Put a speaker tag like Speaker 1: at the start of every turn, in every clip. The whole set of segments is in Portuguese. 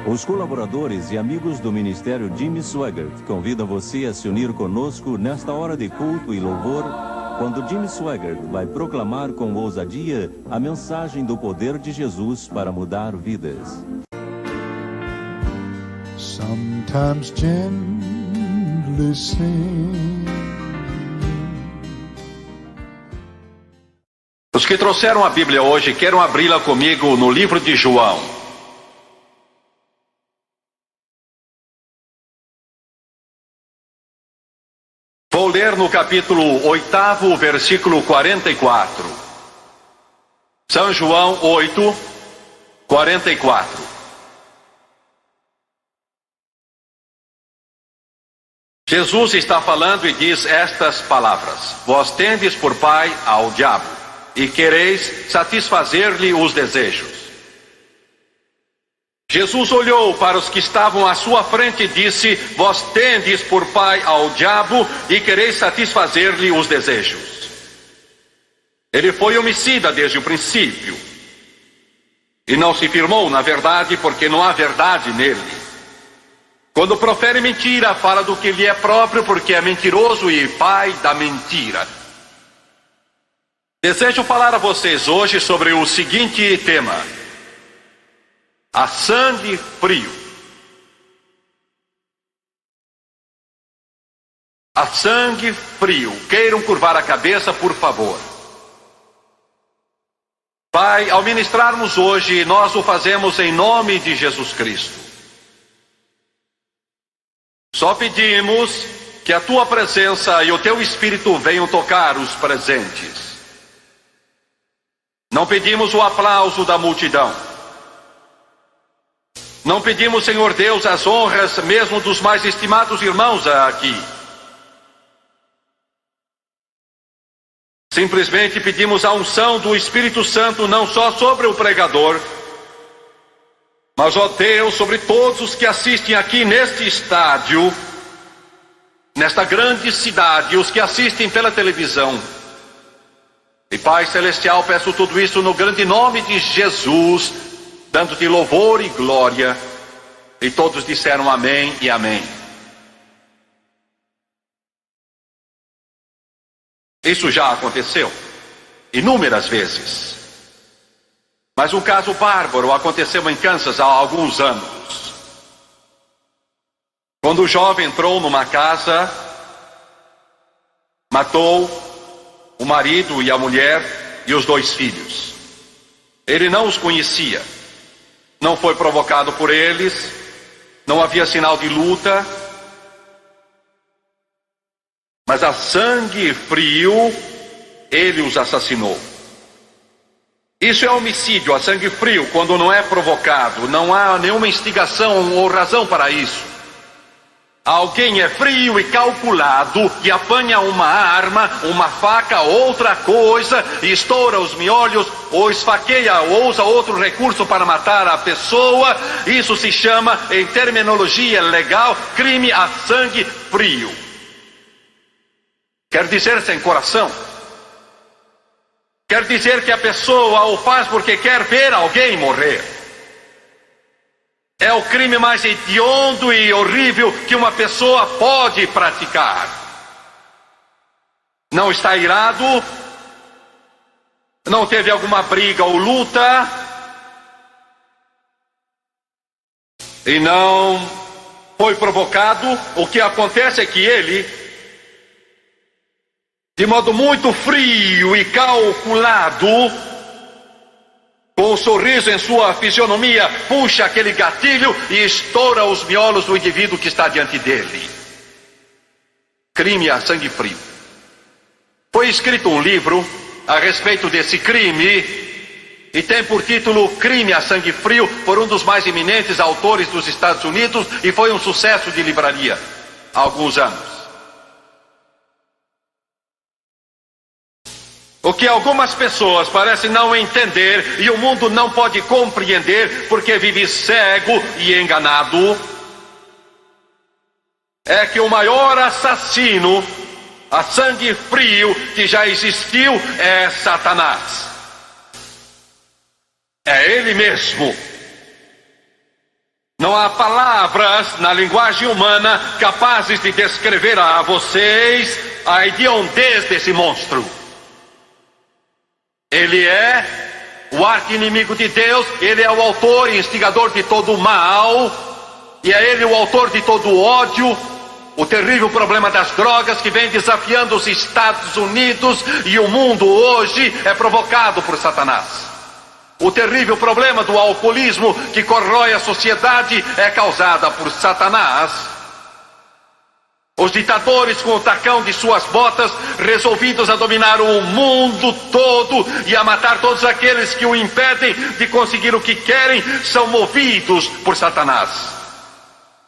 Speaker 1: Os colaboradores e amigos do Ministério Jimmy Swaggart convidam você a se unir conosco nesta hora de culto e louvor, quando Jimmy Swaggart vai proclamar com ousadia a mensagem do poder de Jesus para mudar vidas.
Speaker 2: Sometimes gently sing.
Speaker 3: Os que trouxeram a Bíblia hoje, queiram abri-la comigo no livro de João. Vou ler no capítulo 8, versículo 44. São João 8, 44. Jesus está falando e diz estas palavras: Vós tendes por pai ao diabo, e quereis satisfazer-lhe os desejos. Jesus olhou para os que estavam à sua frente e disse: Vós tendes por pai ao diabo e quereis satisfazer-lhe os desejos. Ele foi homicida desde o princípio e não se firmou na verdade, porque não há verdade nele. Quando profere mentira, fala do que lhe é próprio, porque é mentiroso e pai da mentira. Desejo falar a vocês hoje sobre o seguinte tema: a sangue frio. A sangue frio. Queiram curvar a cabeça, por favor. Pai, ao ministrarmos hoje, nós o fazemos em nome de Jesus Cristo. Só pedimos que a tua presença e o teu Espírito venham tocar os presentes. Não pedimos o aplauso da multidão. Não pedimos, Senhor Deus, as honras mesmo dos mais estimados irmãos aqui. Simplesmente pedimos a unção do Espírito Santo não só sobre o pregador, mas, ó Deus, sobre todos os que assistem aqui neste estádio, nesta grande cidade, os que assistem pela televisão. E Pai Celestial, peço tudo isso no grande nome de Jesus, dando-te louvor e glória. E todos disseram amém e amém. Isso já aconteceu inúmeras vezes. Mas um caso bárbaro aconteceu em Kansas há alguns anos. Quando o jovem entrou numa casa, matou o marido e a mulher e os 2 filhos. Ele não os conhecia. Não foi provocado por eles, não havia sinal de luta, mas a sangue frio, ele os assassinou. Isso é homicídio a sangue frio, quando não é provocado, não há nenhuma instigação ou razão para isso. Alguém é frio e calculado e apanha uma arma, uma faca, outra coisa, e estoura os miolhos, ou esfaqueia, ou usa outro recurso para matar a pessoa. Isso se chama, em terminologia legal, crime a sangue frio. Quer dizer sem coração. Quer dizer que a pessoa o faz porque quer ver alguém morrer. É o crime mais hediondo e horrível que uma pessoa pode praticar. Não está irado, não teve alguma briga ou luta, e não foi provocado. O que acontece é que ele, de modo muito frio e calculado, com um sorriso em sua fisionomia, puxa aquele gatilho e estoura os miolos do indivíduo que está diante dele. Crime a sangue frio. Foi escrito um livro a respeito desse crime e tem por título Crime a Sangue Frio, por um dos mais eminentes autores dos Estados Unidos, e foi um sucesso de livraria há alguns anos. O que algumas pessoas parecem não entender e o mundo não pode compreender porque vive cego e enganado, é que o maior assassino a sangue frio que já existiu é Satanás. É ele mesmo. Não há palavras na linguagem humana capazes de descrever a vocês a hediondez desse monstro. Ele é o arqui-inimigo de Deus, ele é o autor e instigador de todo o mal, e é ele o autor de todo o ódio, o terrível problema das drogas que vem desafiando os Estados Unidos e o mundo hoje é provocado por Satanás. O terrível problema do alcoolismo que corrói a sociedade é causada por Satanás. Os ditadores com o tacão de suas botas, resolvidos a dominar o mundo todo e a matar todos aqueles que o impedem de conseguir o que querem, são movidos por Satanás.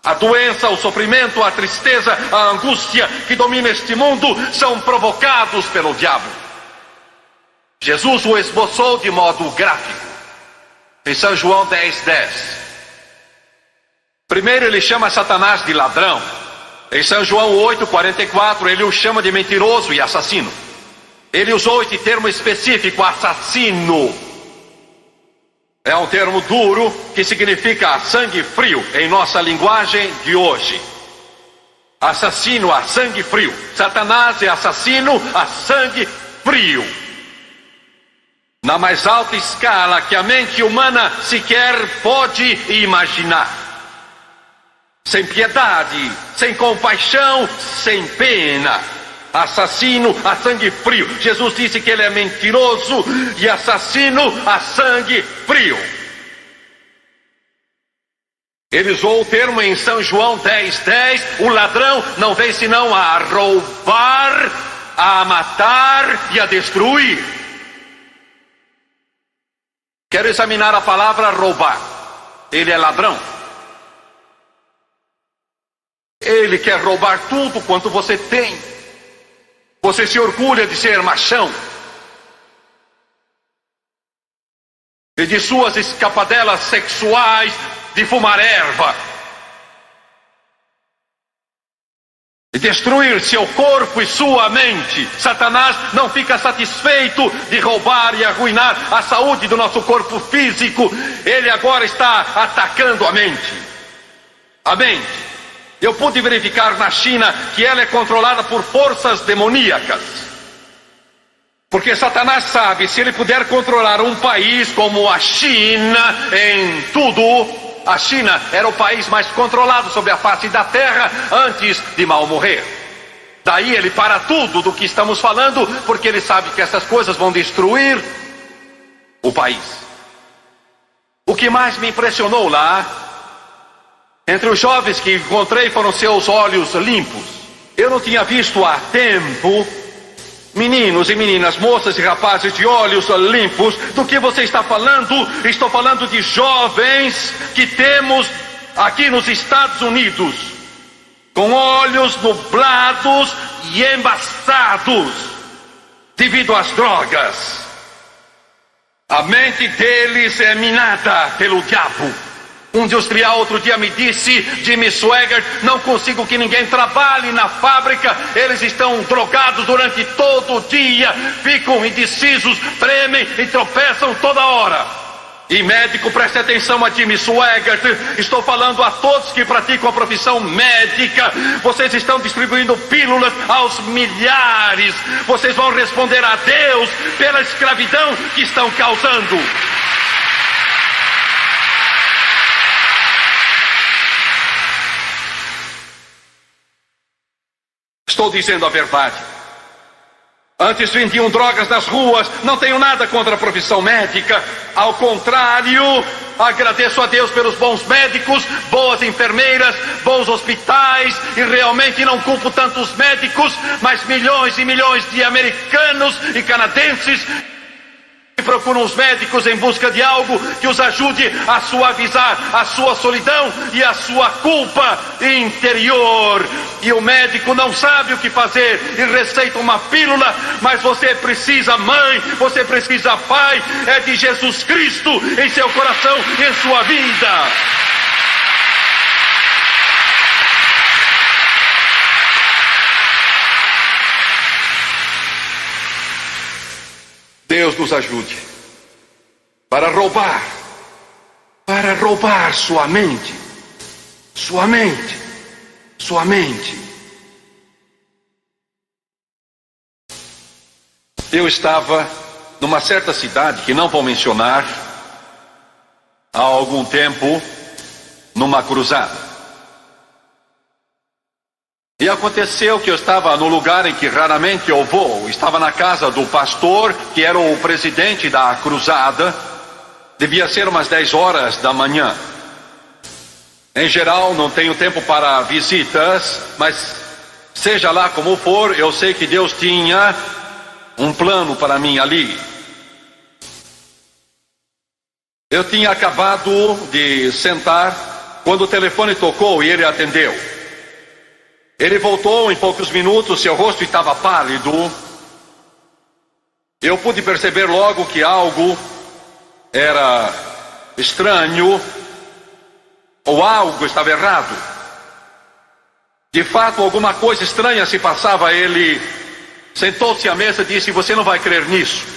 Speaker 3: A doença, o sofrimento, a tristeza, a angústia que domina este mundo são provocados pelo diabo. Jesus o esboçou de modo gráfico em São João 10:10. Primeiro ele chama Satanás de ladrão. Em São João 8:44 ele o chama de mentiroso e assassino. Ele usou este termo específico, assassino. É um termo duro que significa sangue frio em nossa linguagem de hoje. Assassino a sangue frio. Satanás é assassino a sangue frio. Na mais alta escala que a mente humana sequer pode imaginar. Sem piedade, sem compaixão, sem pena. Assassino a sangue frio. Jesus disse que ele é mentiroso e assassino a sangue frio. Ele usou o termo em São João 10:10. O ladrão não vem senão a roubar, a matar e a destruir. Quero examinar a palavra roubar. Ele é ladrão. Ele quer roubar tudo quanto você tem. Você se orgulha de ser machão. E de suas escapadelas sexuais, de fumar erva. E destruir seu corpo e sua mente. Satanás não fica satisfeito de roubar e arruinar a saúde do nosso corpo físico. Ele agora está atacando a mente. A mente. Eu pude verificar na China que ela é controlada por forças demoníacas. Porque Satanás sabe, se ele puder controlar um país como a China em tudo, a China era o país mais controlado sobre a face da terra antes de mal morrer. Daí ele para tudo do que estamos falando, porque ele sabe que essas coisas vão destruir o país. O que mais me impressionou lá, entre os jovens que encontrei, foram seus olhos limpos. Eu não tinha visto há tempo meninos e meninas, moças e rapazes de olhos limpos. Do que você está falando? Estou falando de jovens que temos aqui nos Estados Unidos, com olhos nublados e embaçados devido às drogas. A mente deles é minada pelo diabo. Um industrial outro dia me disse: Jimmy Swaggart, não consigo que ninguém trabalhe na fábrica. Eles estão drogados durante todo o dia, ficam indecisos, tremem e tropeçam toda hora. E médico, preste atenção a Jimmy Swaggart. Estou falando a todos que praticam a profissão médica. Vocês estão distribuindo pílulas aos milhares. Vocês vão responder a Deus pela escravidão que estão causando. Estou dizendo a verdade. Antes vendiam drogas nas ruas. Não tenho nada contra a profissão médica. Ao contrário, agradeço a Deus pelos bons médicos, boas enfermeiras, bons hospitais. E realmente não culpo tantos médicos, mas milhões e milhões de americanos e canadenses que procuram os médicos em busca de algo que os ajude a suavizar a sua solidão e a sua culpa interior. E o médico não sabe o que fazer e receita uma pílula, mas você precisa, mãe, você precisa, pai, é de Jesus Cristo em seu coração e em sua vida. Deus nos ajude para roubar sua mente, Sua mente. Sua mente. Eu estava numa certa cidade, que não vou mencionar, há algum tempo, numa cruzada. E aconteceu que eu estava no lugar em que raramente eu vou. Estava na casa do pastor, que era o presidente da cruzada. Devia ser umas 10 horas da manhã. Em geral, não tenho tempo para visitas, mas seja lá como for, eu sei que Deus tinha um plano para mim ali. Eu tinha acabado de sentar quando o telefone tocou e ele atendeu. Ele voltou em poucos minutos, seu rosto estava pálido. Eu pude perceber logo que algo era estranho, ou algo estava errado. De fato, alguma coisa estranha se passava. Ele sentou-se à mesa e disse: "Você não vai crer nisso."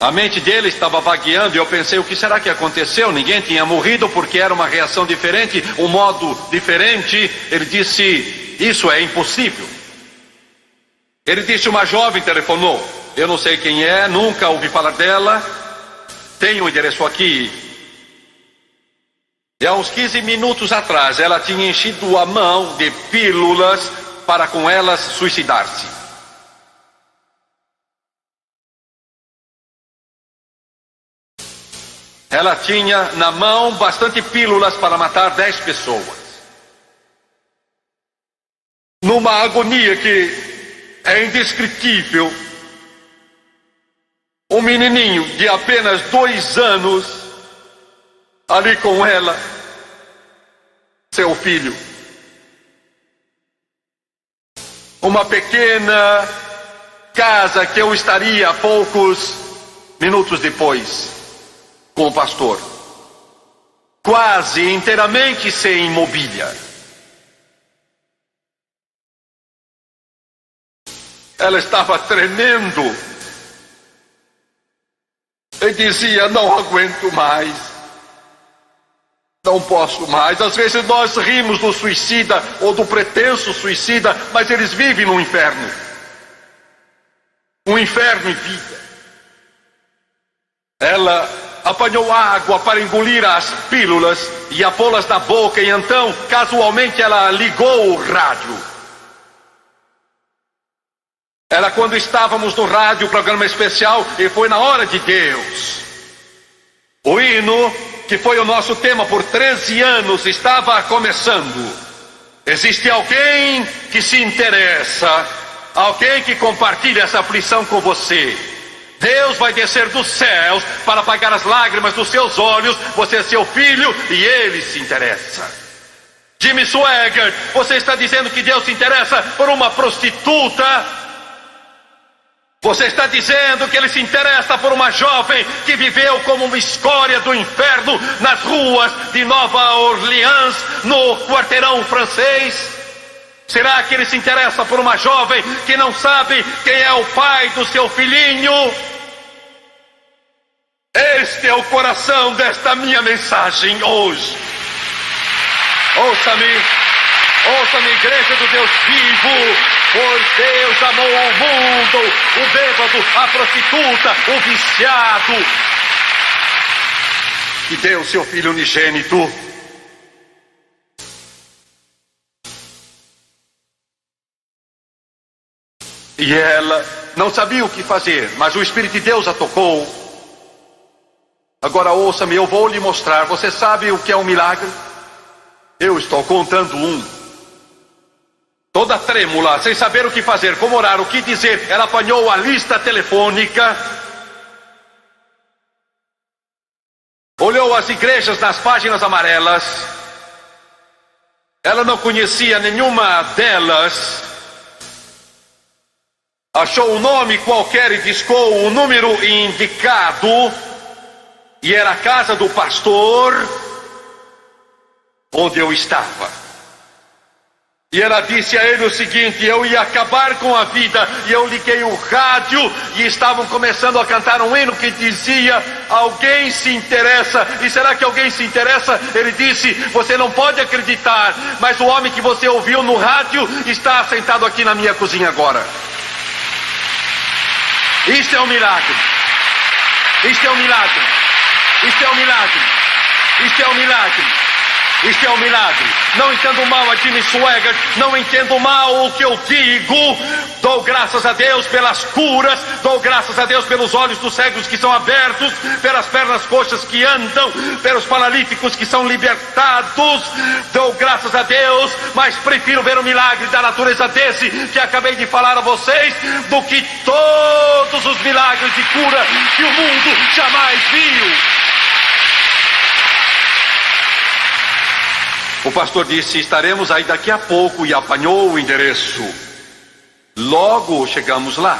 Speaker 3: A mente dele estava vagueando e eu pensei: o que será que aconteceu? Ninguém tinha morrido porque era uma reação diferente, um modo diferente. Ele disse: "Isso é impossível." Ele disse: "Uma jovem telefonou. Eu não sei quem é, nunca ouvi falar dela. Tenho o endereço aqui. E há uns 15 minutos atrás ela tinha enchido a mão de pílulas para com elas suicidar-se." Ela tinha na mão bastante pílulas para matar 10 pessoas. Numa agonia que é indescritível. Um menininho de apenas 2 anos ali com ela, seu filho. Uma pequena casa que eu estaria poucos minutos depois com o pastor, quase inteiramente sem mobília. Ela estava tremendo e dizia: "Não aguento mais, não posso mais." Às vezes nós rimos do suicida ou do pretenso suicida, mas eles vivem no inferno. Um inferno em vida. Ela apanhou água para engolir as pílulas e a pô-las na boca, e então, casualmente, ela ligou o rádio. Era quando estávamos no rádio, programa especial, e foi na hora de Deus. O hino, que foi o nosso tema por 13 anos, estava começando. Existe alguém que se interessa, alguém que compartilha essa aflição com você. Deus vai descer dos céus para apagar as lágrimas dos seus olhos. Você é seu filho e ele se interessa. Jimmy Swaggart, você está dizendo que Deus se interessa por uma prostituta? Você está dizendo que ele se interessa por uma jovem que viveu como uma escória do inferno nas ruas de Nova Orleans, no quarteirão francês? Será que ele se interessa por uma jovem que não sabe quem é o pai do seu filhinho? Este é o coração desta minha mensagem hoje. Ouça-me, igreja do Deus vivo, pois Deus amou o mundo, o bêbado, a prostituta, o viciado, e deu seu filho unigênito. E ela não sabia o que fazer, mas o Espírito de Deus a tocou. Agora ouça-me, eu vou lhe mostrar. Você sabe o que é um milagre? Eu estou contando um. Toda trêmula, sem saber o que fazer, como orar, o que dizer, ela apanhou a lista telefônica, olhou as igrejas nas páginas amarelas. Ela não conhecia nenhuma delas. Achou um nome qualquer e discou o número indicado, e era a casa do pastor onde eu estava. E ela disse a ele o seguinte: eu ia acabar com a vida. E eu liguei o rádio e estavam começando a cantar um hino que dizia: alguém se interessa. E será que alguém se interessa? Ele disse: você não pode acreditar, mas o homem que você ouviu no rádio está sentado aqui na minha cozinha agora. Isto é um milagre. Isto é um milagre. Isto é um milagre. Isto é um milagre. Isto é um milagre. Não entendo mal a Jimmy Swaggart, não entendo mal o que eu digo. Dou graças a Deus pelas curas, dou graças a Deus pelos olhos dos cegos que são abertos, pelas pernas coxas que andam, pelos paralíticos que são libertados. Dou graças a Deus, mas prefiro ver o milagre da natureza desse que acabei de falar a vocês do que todos os milagres de cura que o mundo jamais viu. O pastor disse: estaremos aí daqui a pouco, e apanhou o endereço. Logo chegamos lá.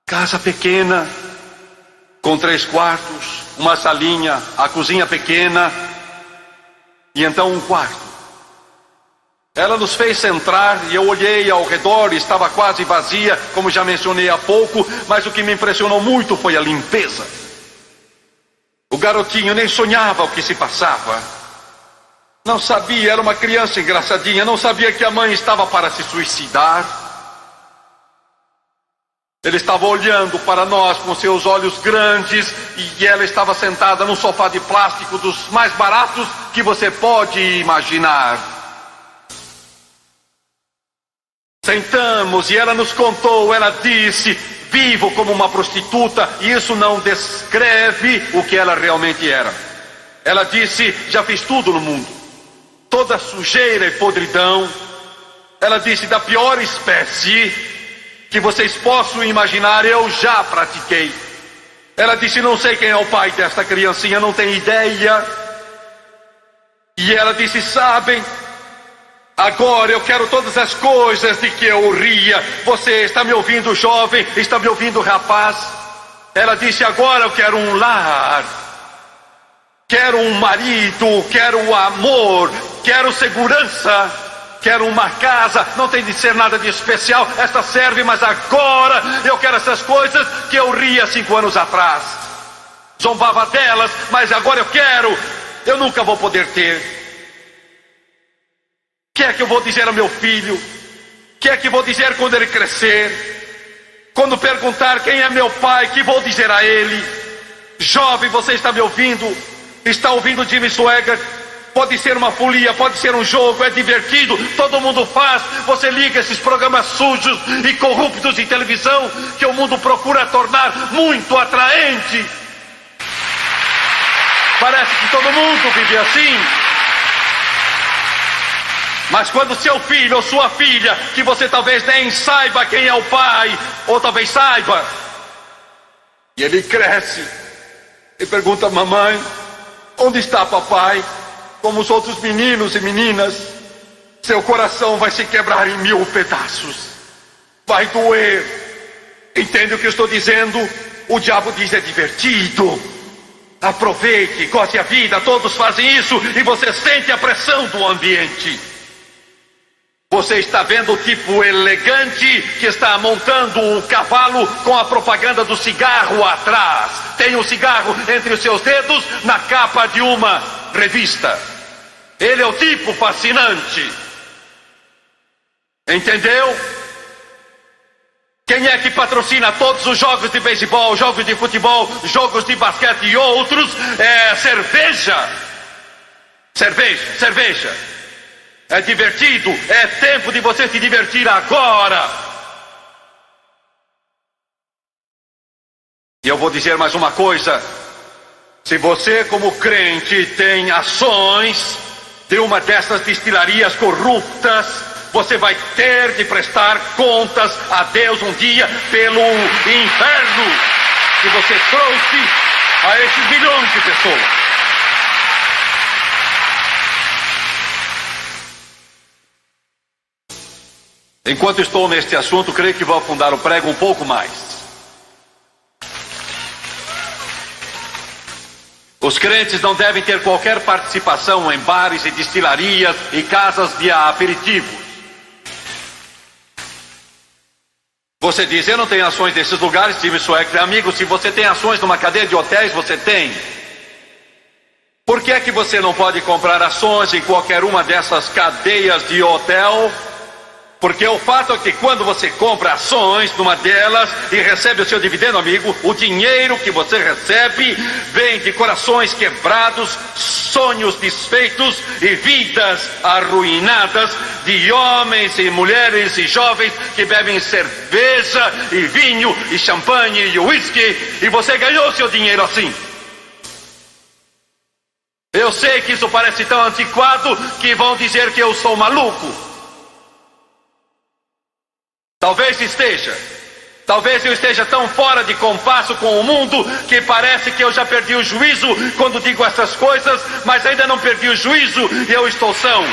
Speaker 3: Casa pequena, com 3 quartos, uma salinha, a cozinha pequena, e então um quarto. Ela nos fez entrar e eu olhei ao redor, estava quase vazia, como já mencionei há pouco, mas o que me impressionou muito foi a limpeza. O garotinho nem sonhava o que se passava. Não sabia, era uma criança engraçadinha, não sabia que a mãe estava para se suicidar. Ele estava olhando para nós com seus olhos grandes e ela estava sentada num sofá de plástico dos mais baratos que você pode imaginar. Sentamos e ela nos contou, ela disse: vivo como uma prostituta, e isso não descreve o que ela realmente era. Ela disse: já fiz tudo no mundo. Toda sujeira e podridão. Ela disse: da pior espécie que vocês possam imaginar, eu já pratiquei. Ela disse: não sei quem é o pai desta criancinha, não tenho ideia. E ela disse: sabem, agora eu quero todas as coisas de que eu ria. Você está me ouvindo, jovem? Está me ouvindo, rapaz? Ela disse: agora eu quero um lar. Quero um marido, quero amor, quero segurança, quero uma casa. Não tem de ser nada de especial, esta serve, mas agora eu quero essas coisas que eu ria 5 anos atrás. Zombava delas, mas agora eu quero. Eu nunca vou poder ter. O que é que eu vou dizer ao meu filho? O que é que vou dizer quando ele crescer? Quando perguntar quem é meu pai, que vou dizer a ele? Jovem, você está me ouvindo? Está ouvindo Jimmy Swaggart? Pode ser uma folia, pode ser um jogo, é divertido, todo mundo faz. Você liga esses programas sujos e corruptos de televisão que o mundo procura tornar muito atraente. Parece que todo mundo vive assim. Mas quando seu filho ou sua filha, que você talvez nem saiba quem é o pai, ou talvez saiba, e ele cresce e pergunta: mamãe, onde está papai? Como os outros meninos e meninas, seu coração vai se quebrar em 1000 pedaços. Vai doer. Entende o que eu estou dizendo? O diabo diz: é divertido. Aproveite, goste a vida, todos fazem isso, e você sente a pressão do ambiente. Você está vendo o tipo elegante que está montando o cavalo com a propaganda do cigarro atrás. Tem um cigarro entre os seus dedos na capa de uma revista. Ele é o tipo fascinante. Entendeu? Quem é que patrocina todos os jogos de beisebol, jogos de futebol, jogos de basquete e outros? É cerveja. Cerveja. É divertido, é tempo de você se divertir agora. E eu vou dizer mais uma coisa: se você, como crente, tem ações de uma dessas destilarias corruptas, você vai ter de prestar contas a Deus um dia pelo inferno que você trouxe a esses milhões de pessoas. Enquanto estou neste assunto, creio que vou afundar o prego um pouco mais. Os crentes não devem ter qualquer participação em bares e destilarias e casas de aperitivos. Você diz, eu não tenho ações nesses lugares, Jimmy Swaggart. Amigo, se você tem ações numa cadeia de hotéis, você tem. Por que é que você não pode comprar ações em qualquer uma dessas cadeias de hotel? Porque o fato é que quando você compra ações numa delas e recebe o seu dividendo, amigo, o dinheiro que você recebe vem de corações quebrados, sonhos desfeitos e vidas arruinadas de homens e mulheres e jovens que bebem cerveja e vinho e champanhe e uísque, e você ganhou seu dinheiro assim. Eu sei que isso parece tão antiquado que vão dizer que eu sou maluco. Talvez eu esteja tão fora de compasso com o mundo que parece que eu já perdi o juízo quando digo essas coisas, mas ainda não perdi o juízo e eu estou são.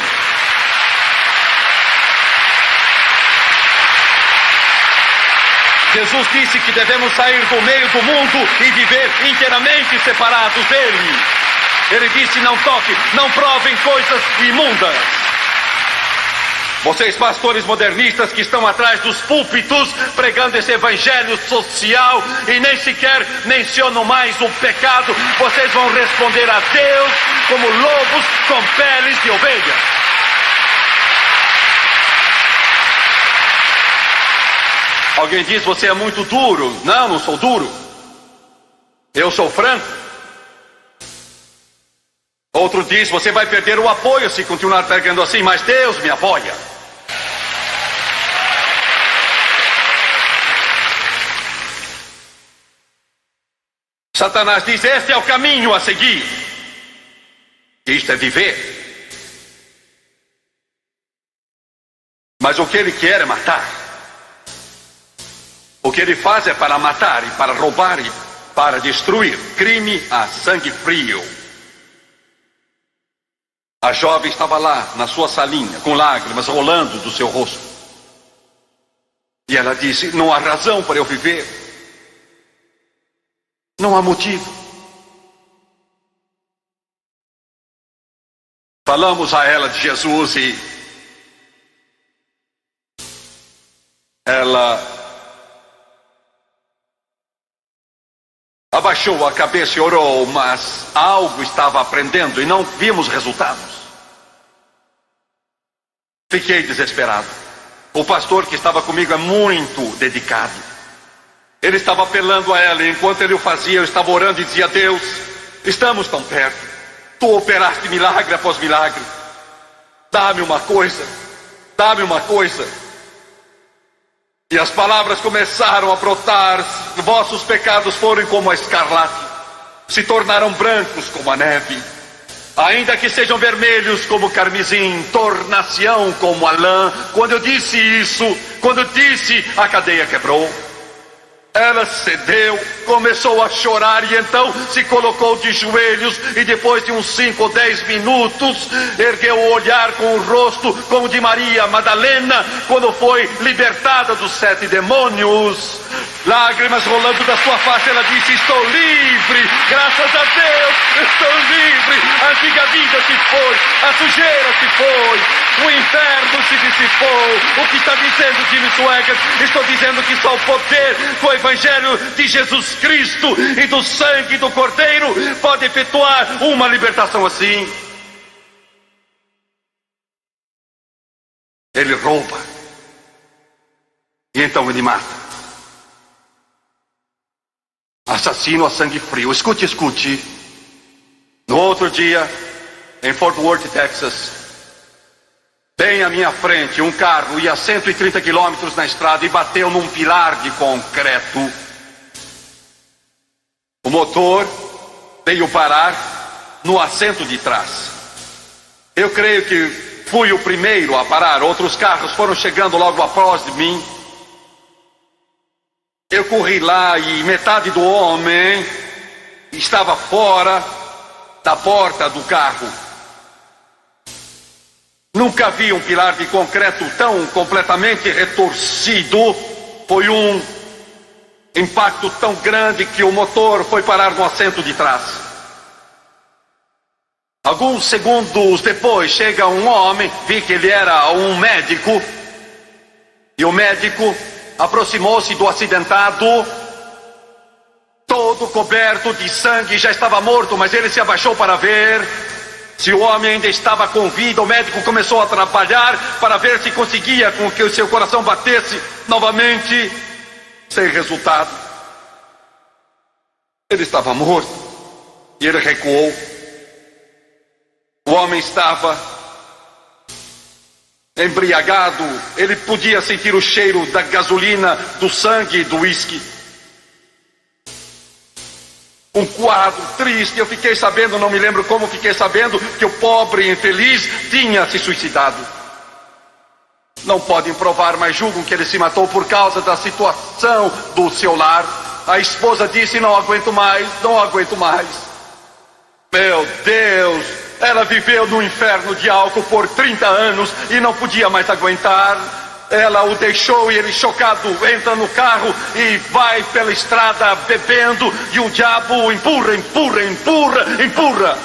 Speaker 3: Jesus disse que devemos sair do meio do mundo e viver inteiramente separados dele. Ele disse, não toque, não provem coisas imundas. Vocês pastores modernistas que estão atrás dos púlpitos pregando esse evangelho social e nem sequer mencionam mais o pecado, vocês vão responder a Deus como lobos com peles de ovelha. Alguém diz, você é muito duro. Não, não sou duro. Eu sou franco. Outro diz, você vai perder o apoio se continuar pregando assim, mas Deus me apoia. Satanás diz, este é o caminho a seguir. Isto é viver. Mas o que ele quer é matar. O que ele faz é para matar e para roubar e para destruir. Crime a sangue frio. A jovem estava lá na sua salinha, com lágrimas rolando do seu rosto. E ela disse, não há razão para eu viver. Não há motivo. Falamos a ela de Jesus e ela abaixou a cabeça e orou, mas algo estava aprendendo e não vimos resultados. Fiquei desesperado. O pastor que estava comigo é muito dedicado. Ele estava apelando a ela, e enquanto ele o fazia, eu estava orando e dizia, Deus, estamos tão perto. Tu operaste milagre após milagre. Dá-me uma coisa. Dá-me uma coisa. E as palavras começaram a brotar. Vossos pecados foram como a escarlate. Se tornaram brancos como a neve. Ainda que sejam vermelhos como o carmesim, tornar-se-ão como a lã. Quando eu disse isso, quando eu disse, a cadeia quebrou. Ela cedeu, começou a chorar e então se colocou de joelhos e depois de uns 5 ou 10 minutos ergueu o olhar com o rosto como de Maria Madalena quando foi libertada dos 7 demônios. Lágrimas rolando da sua face, ela disse, estou livre, graças a Deus, estou livre. A antiga vida se foi, a sujeira se foi, o inferno se dissipou. O que está dizendo Jimmy Swaggart? Estou dizendo que só o poder do Evangelho de Jesus Cristo e do sangue do Cordeiro pode efetuar uma libertação assim. Ele rouba e então ele mata. Assassino a sangue frio. Escute, escute. No outro dia, em Fort Worth, Texas, bem à minha frente, um carro ia a 130 quilômetros na estrada e bateu num pilar de concreto. O motor veio parar no assento de trás. Eu creio que fui o primeiro a parar. Outros carros foram chegando logo após de mim. Eu corri lá e metade do homem estava fora da porta do carro. Nunca vi um pilar de concreto tão completamente retorcido. Foi um impacto tão grande que o motor foi parar no assento de trás. Alguns segundos depois chega um homem, vi que ele era um médico, e o médico aproximou-se do acidentado, todo coberto de sangue, já estava morto, mas ele se abaixou para ver se o homem ainda estava com vida. O médico começou a trabalhar para ver se conseguia com que o seu coração batesse novamente, sem resultado. Ele estava morto e ele recuou. O homem estava embriagado, ele podia sentir o cheiro da gasolina, do sangue e do uísque. Um quadro triste. Eu fiquei sabendo, não me lembro como fiquei sabendo, que o pobre infeliz tinha se suicidado. Não podem provar, mas julgam que ele se matou por causa da situação do seu lar. A esposa disse: não aguento mais, não aguento mais. Meu Deus, ela viveu no inferno de álcool por 30 anos e não podia mais aguentar. Ela o deixou e ele, chocado, entra no carro e vai pela estrada bebendo, e o diabo empurra, empurra, empurra, empurra.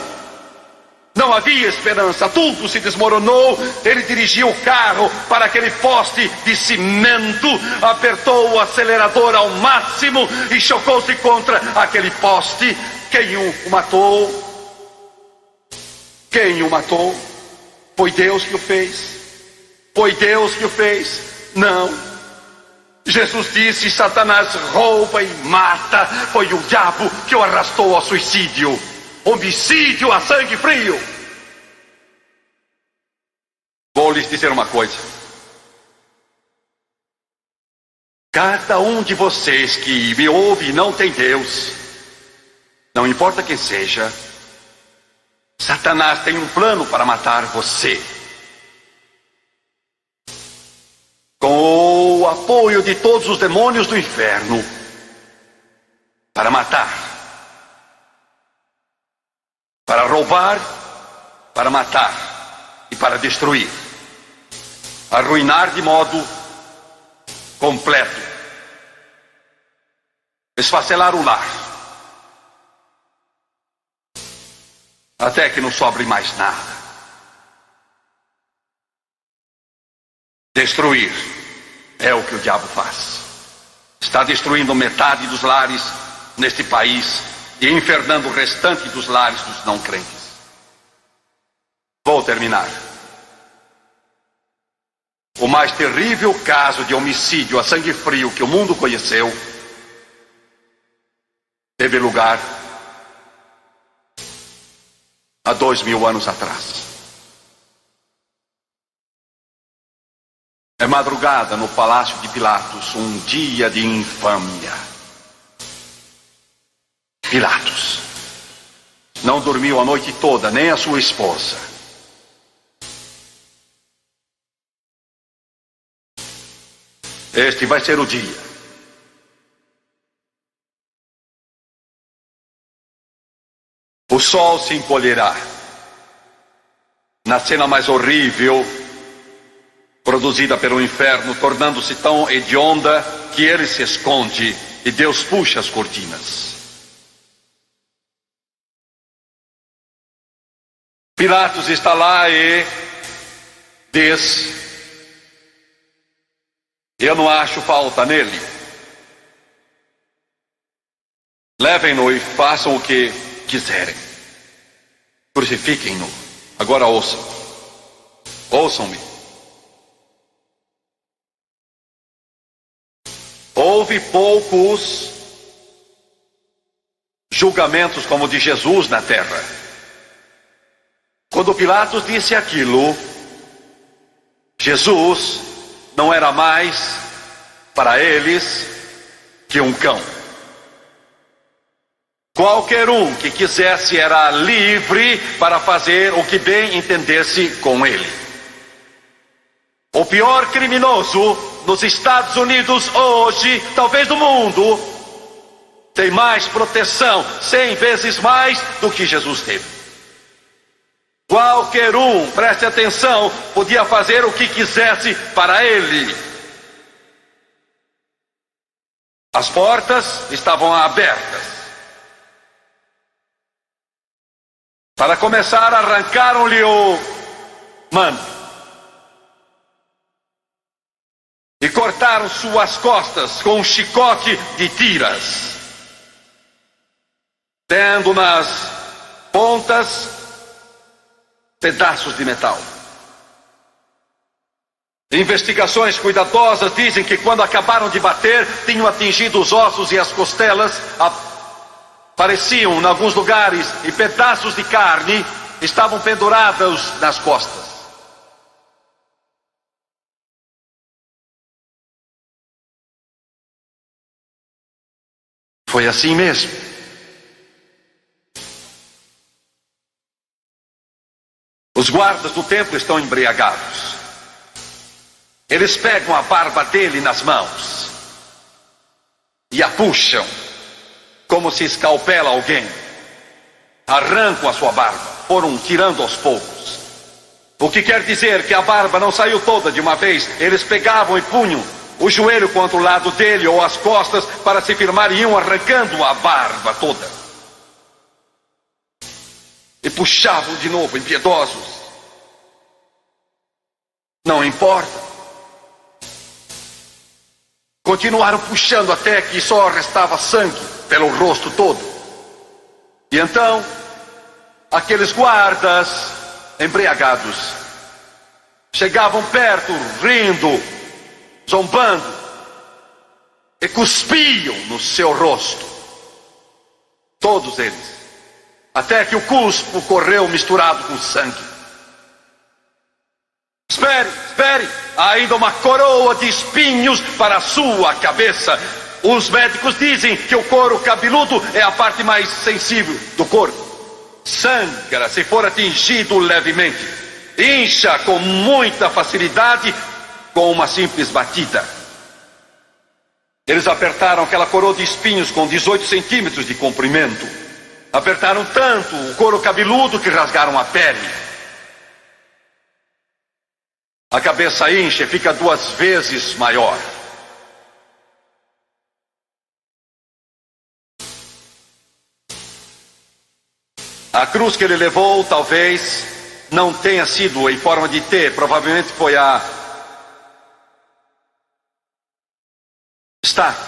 Speaker 3: Não havia esperança, tudo se desmoronou. Ele dirigiu o carro para aquele poste de cimento, apertou o acelerador ao máximo e chocou-se contra aquele poste. Quem o matou? Quem o matou? Foi Deus que o fez? Foi Deus que o fez? Não. Jesus disse: Satanás rouba e mata. Foi o diabo que o arrastou ao suicídio. Homicídio a sangue frio. Vou lhes dizer uma coisa. Cada um de vocês que me ouve e não tem Deus, não importa quem seja, Satanás tem um plano para matar você. Com o apoio de todos os demônios do inferno, para matar, para roubar, para matar e para destruir, arruinar de modo completo, esfacelar o lar, até que não sobre mais nada. Destruir é o que o diabo faz. Está destruindo metade dos lares neste país e infernando o restante dos lares dos não crentes. Vou terminar. O mais terrível caso de homicídio a sangue frio que o mundo conheceu teve lugar há 2000 anos atrás. É madrugada no palácio de Pilatos, um dia de infâmia. Pilatos não dormiu a noite toda, nem a sua esposa. Este vai ser o dia. O sol se encolherá. Na cena mais horrível produzida pelo inferno, tornando-se tão hedionda que ele se esconde e Deus puxa as cortinas. Pilatos está lá e diz: eu não acho falta nele. Levem-no e façam o que quiserem. Crucifiquem-no. Agora ouçam. Ouçam-me. Houve poucos julgamentos como o de Jesus na terra. Quando Pilatos disse aquilo, Jesus não era mais para eles que um cão. Qualquer um que quisesse era livre para fazer o que bem entendesse com ele. O pior criminoso nos Estados Unidos hoje, talvez do mundo, tem mais proteção, 100 vezes mais do que Jesus teve. Qualquer um, preste atenção, podia fazer o que quisesse para ele. As portas estavam abertas. Para começar, arrancaram-lhe o manto e cortaram suas costas com um chicote de tiras, tendo nas pontas pedaços de metal. Investigações cuidadosas dizem que quando acabaram de bater, tinham atingido os ossos e as costelas, apareciam em alguns lugares e pedaços de carne estavam pendurados nas costas. Foi assim mesmo. Os guardas do templo estão embriagados. Eles pegam a barba dele nas mãos e a puxam como se escalpela alguém. Arrancam a sua barba, foram tirando aos poucos. O que quer dizer que a barba não saiu toda de uma vez. Eles pegavam e punham o joelho contra o lado dele ou as costas para se firmar e iam arrancando a barba toda. E puxavam de novo, impiedosos. Não importa. Continuaram puxando até que só restava sangue pelo rosto todo. E então, aqueles guardas embriagados chegavam perto, rindo, zombando, e cuspiam no seu rosto. Todos eles. Até que o cuspo correu misturado com sangue. Espere, espere, há ainda uma coroa de espinhos para a sua cabeça. Os médicos dizem que o couro cabeludo é a parte mais sensível do corpo. Sangra se for atingido levemente. Incha com muita facilidade com uma simples batida. Eles apertaram aquela coroa de espinhos com 18 centímetros de comprimento. Apertaram tanto o couro cabeludo que rasgaram a pele. A cabeça incha e fica 2 vezes maior. A cruz que ele levou talvez não tenha sido em forma de T, provavelmente foi a estaca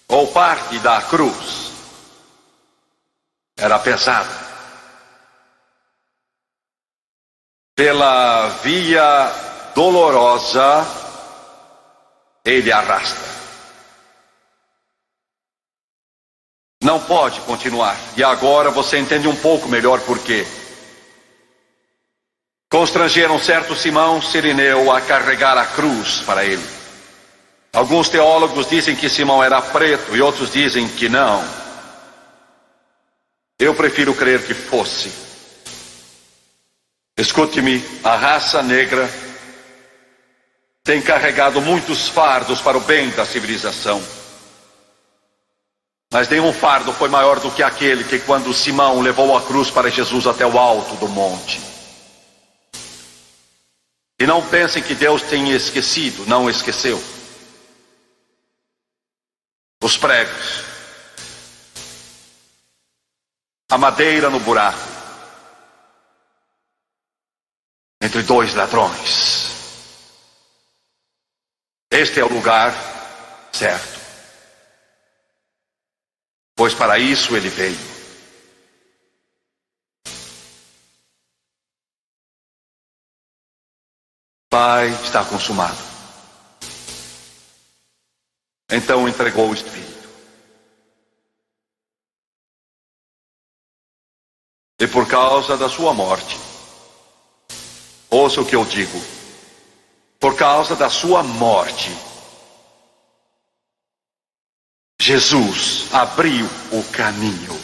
Speaker 3: ou parte da cruz. Era pesada. Pela via dolorosa, ele arrasta. Não pode continuar. E agora você entende um pouco melhor por quê. Constrangeram certo Simão Cirineu a carregar a cruz para ele. Alguns teólogos dizem que Simão era preto e outros dizem que não. Eu prefiro crer que fosse. Escute-me, a raça negra tem carregado muitos fardos para o bem da civilização. Mas nenhum fardo foi maior do que aquele que quando Simão levou a cruz para Jesus até o alto do monte. E não pensem que Deus tenha esquecido, não esqueceu. Os pregos, a madeira no buraco, entre 2 ladrões. Este é o lugar certo, pois para isso ele veio. Pai, está consumado. Então entregou o Espírito. E por causa da sua morte, ouça o que eu digo. Por causa da sua morte, Jesus abriu o caminho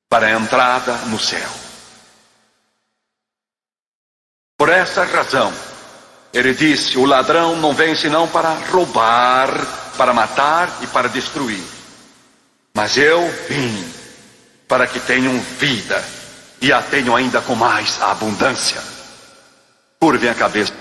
Speaker 3: para a entrada no céu. Por essa razão, ele disse: o ladrão não vem senão para roubar, para matar e para destruir. Mas eu vim para que tenham vida e a tenham ainda com mais abundância. Curvem a cabeça.